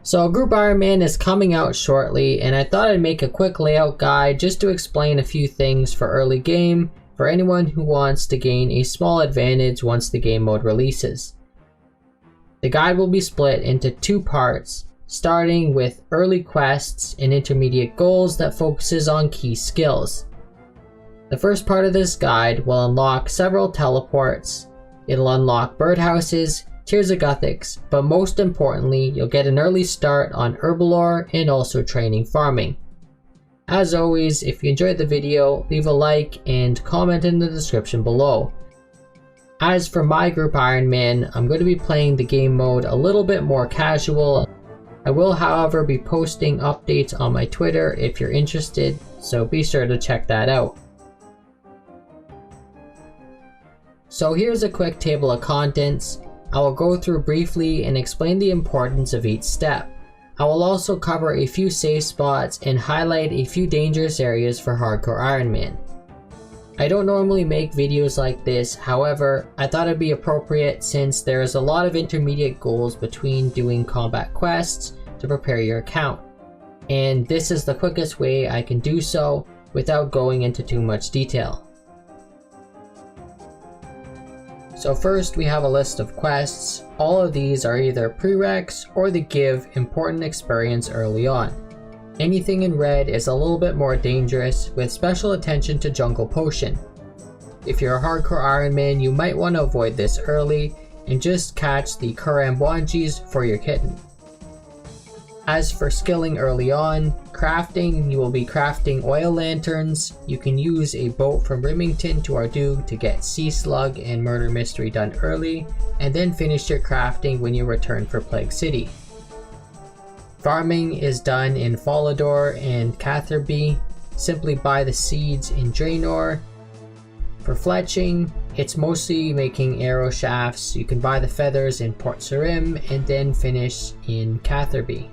So Group Ironman is coming out shortly, and I thought I'd make a quick layout guide just to explain a few things for early game for anyone who wants to gain a small advantage once the game mode releases. The guide will be split into two parts, starting with early quests and intermediate goals that focuses on key skills. The first part of this guide will unlock several teleports. It'll unlock birdhouses, tiers of guthix, but most importantly, you'll get an early start on Herblore and also training farming. As always, if you enjoyed the video, leave a like and comment in the description below. As for my group Ironman, I'm going to be playing the game mode a little bit more casual. I will, however, be posting updates on my Twitter if you're interested, so be sure to check that out. So here's a quick table of contents. I will go through briefly and explain the importance of each step. I will also cover a few safe spots and highlight a few dangerous areas for hardcore Ironman. I don't normally make videos like this, however, I thought it'd be appropriate since there is a lot of intermediate goals between doing combat quests to prepare your account. And this is the quickest way I can do so without going into too much detail. So first we have a list of quests. All of these are either prereqs or they give important experience early on. Anything in red is a little bit more dangerous, with special attention to Jungle Potion. If you're a hardcore Ironman, you might want to avoid this early and just catch the Karambwangis for your kitten. As for skilling early on, crafting, you will be crafting oil lanterns. You can use a boat from Rimington to Ardougne to get Sea Slug and Murder Mystery done early, and then finish your crafting when you return for Plague City. Farming is done in Faerdhinen and Khazard. Simply buy the seeds in Draenor. For fletching, it's mostly making arrow shafts. You can buy the feathers in Port Sarim and then finish in Khazard.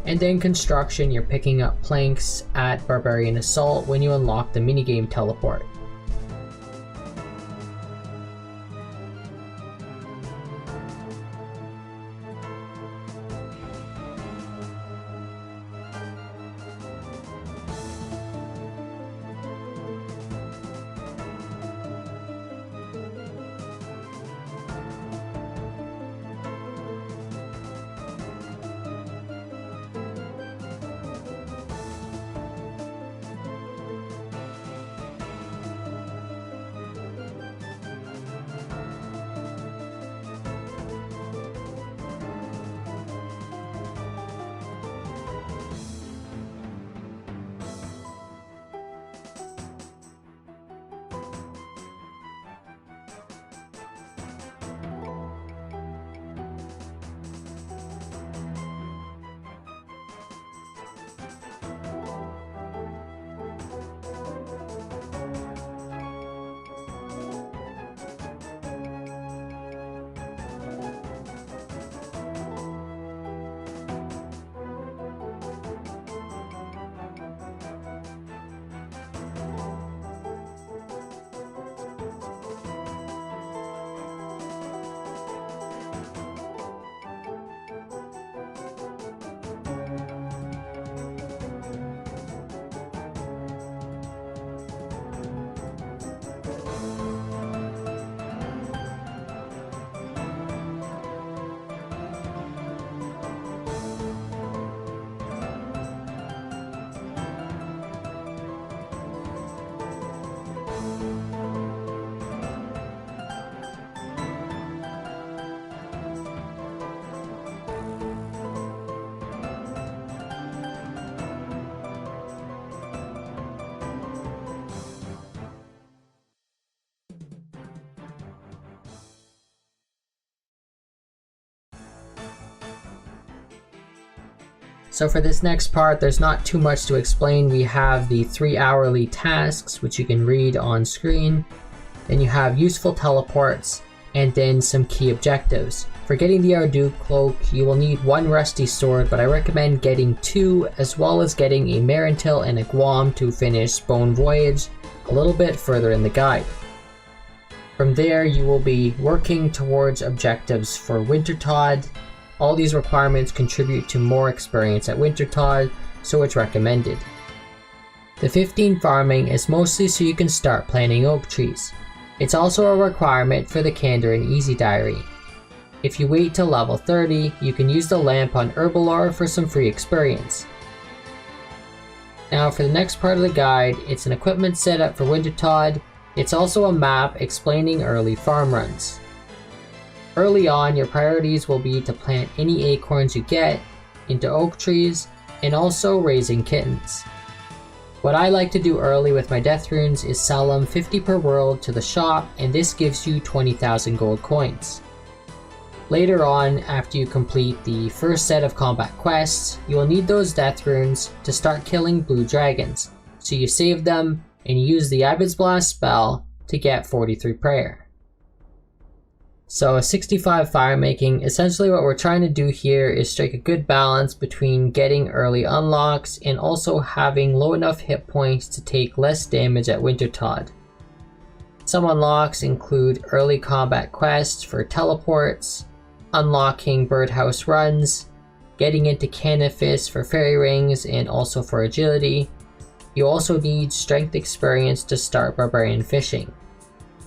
And then construction, you're picking up planks at Barbarian Assault when you unlock the minigame teleport. So for this next part, there's not too much to explain. We have the 3 hourly tasks, which you can read on screen. Then you have useful teleports, and then some key objectives. For getting the Ardougne cloak, you will need 1 rusty sword, but I recommend getting 2, as well as getting a Marintil and a Guam to finish Bone Voyage a little bit further in the guide. From there, you will be working towards objectives for Wintertodt, All these requirements contribute to more experience at Wintertodt, so it's recommended. The 15 farming is mostly so you can start planting oak trees. It's also a requirement for the Candor and Easy Diary. If you wait till level 30, you can use the lamp on Herblore for some free experience. Now for the next part of the guide, it's an equipment setup for Wintertodt. It's also a map explaining early farm runs. Early on, your priorities will be to plant any acorns you get into oak trees and also raising kittens. What I like to do early with my death runes is sell them 50 per world to the shop, and this gives you 20,000 gold coins. Later on, after you complete the first set of combat quests, you will need those death runes to start killing blue dragons, so you save them and use the Ibis Blast spell to get 43 prayer. So 65 firemaking, essentially what we're trying to do here is strike a good balance between getting early unlocks and also having low enough hit points to take less damage at Wintertodt. Some unlocks include early combat quests for teleports, unlocking birdhouse runs, getting into Canifis for fairy rings and also for agility. You also need strength experience to start barbarian fishing.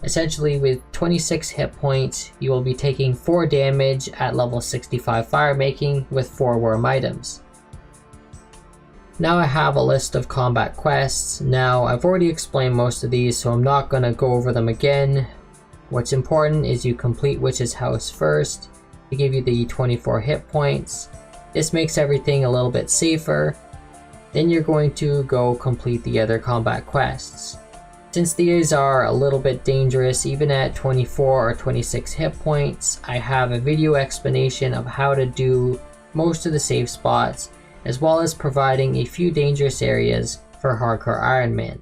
Essentially, with 26 hit points, you will be taking 4 damage at level 65 firemaking with 4 worm items. Now I have a list of combat quests. Now I've already explained most of these, so I'm not going to go over them again. What's important is you complete Witch's House first to give you the 24 hit points. This makes everything a little bit safer. Then you're going to go complete the other combat quests. Since these are a little bit dangerous even at 24 or 26 hit points, I have a video explanation of how to do most of the safe spots, as well as providing a few dangerous areas for hardcore Ironman.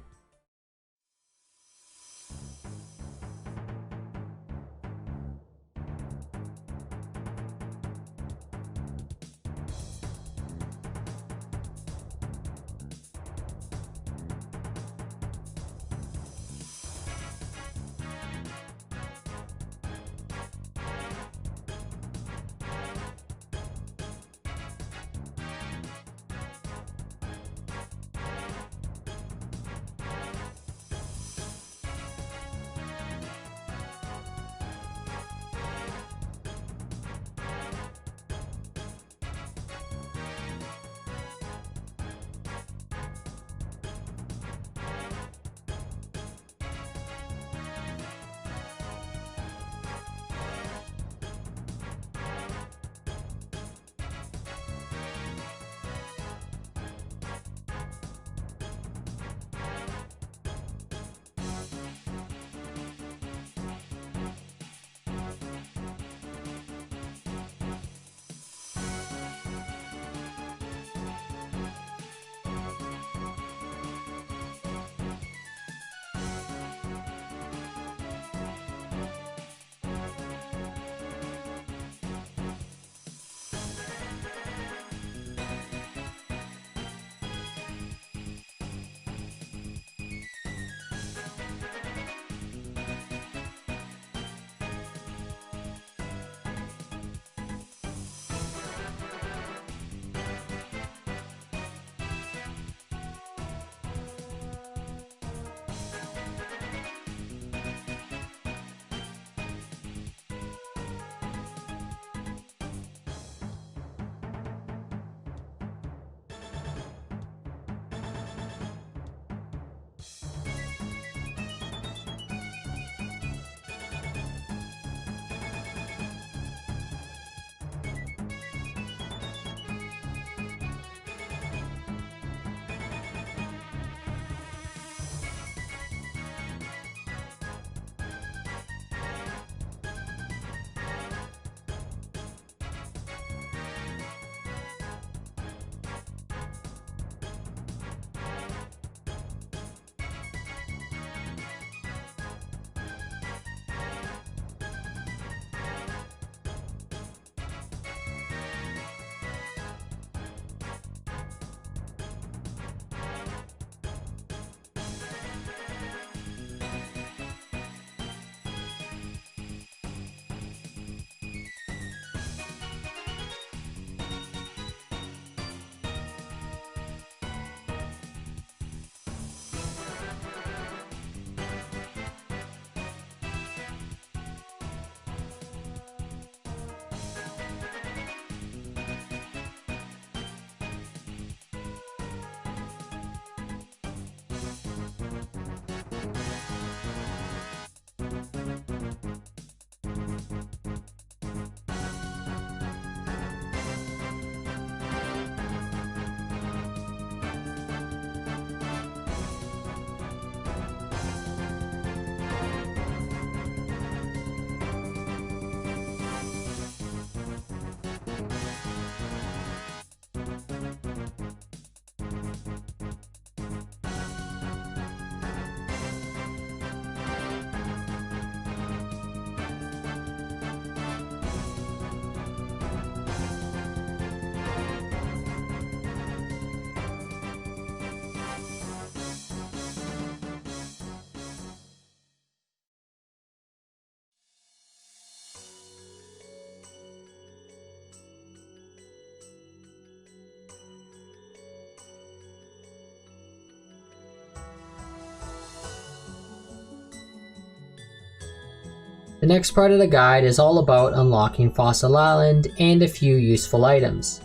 The next part of the guide is all about unlocking Fossil Island and a few useful items.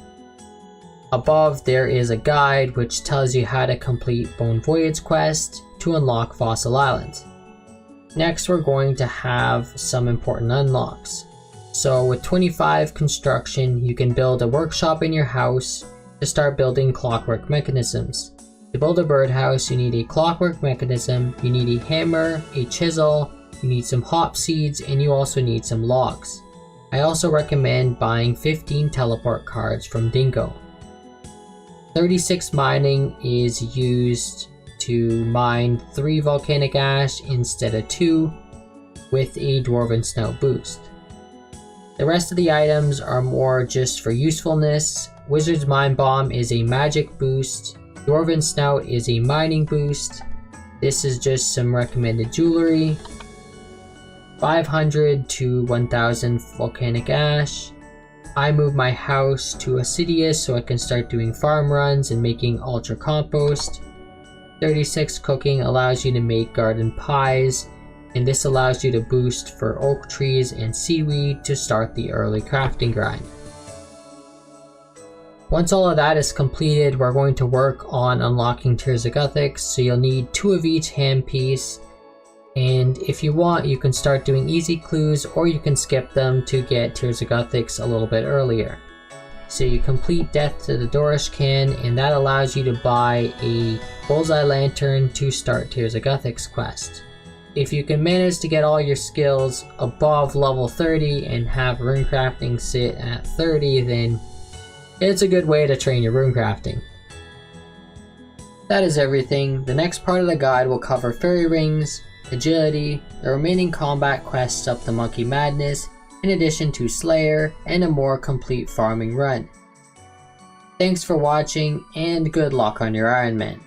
Above there is a guide which tells you how to complete Bone Voyage quest to unlock Fossil Island. Next we're going to have some important unlocks. So with 25 construction, you can build a workshop in your house to start building clockwork mechanisms. To build a birdhouse, you need a clockwork mechanism, you need a hammer, a chisel, you need some hop seeds, and you also need some logs. I also recommend buying 15 teleport cards from Dingo. 36 mining is used to mine 3 volcanic ash instead of 2 with a dwarven snout boost. The rest of the items are more just for usefulness. Wizard's Mind Bomb is a magic boost, Dwarven Snout is a mining boost, this is just some recommended jewelry, 500 to 1000 volcanic ash. I moved my house to Assidious so I can start doing farm runs and making ultra compost. 36 cooking allows you to make garden pies, and this allows you to boost for oak trees and seaweed to start the early crafting grind. Once all of that is completed, we're going to work on unlocking Tears of Guthix, so you'll need 2 of each hand piece, and if you want you can start doing easy clues or you can skip them to get Tears of Guthix a little bit earlier. So you complete Death to the Dorish Can, and that allows you to buy a Bullseye Lantern to start Tears of Guthix quest. If you can manage to get all your skills above level 30 and have runecrafting sit at 30, then it's a good way to train your runecrafting. That is everything. The next part of the guide will cover fairy rings, agility, the remaining combat quests up the Monkey Madness, in addition to Slayer and a more complete farming run. Thanks for watching and good luck on your Ironman.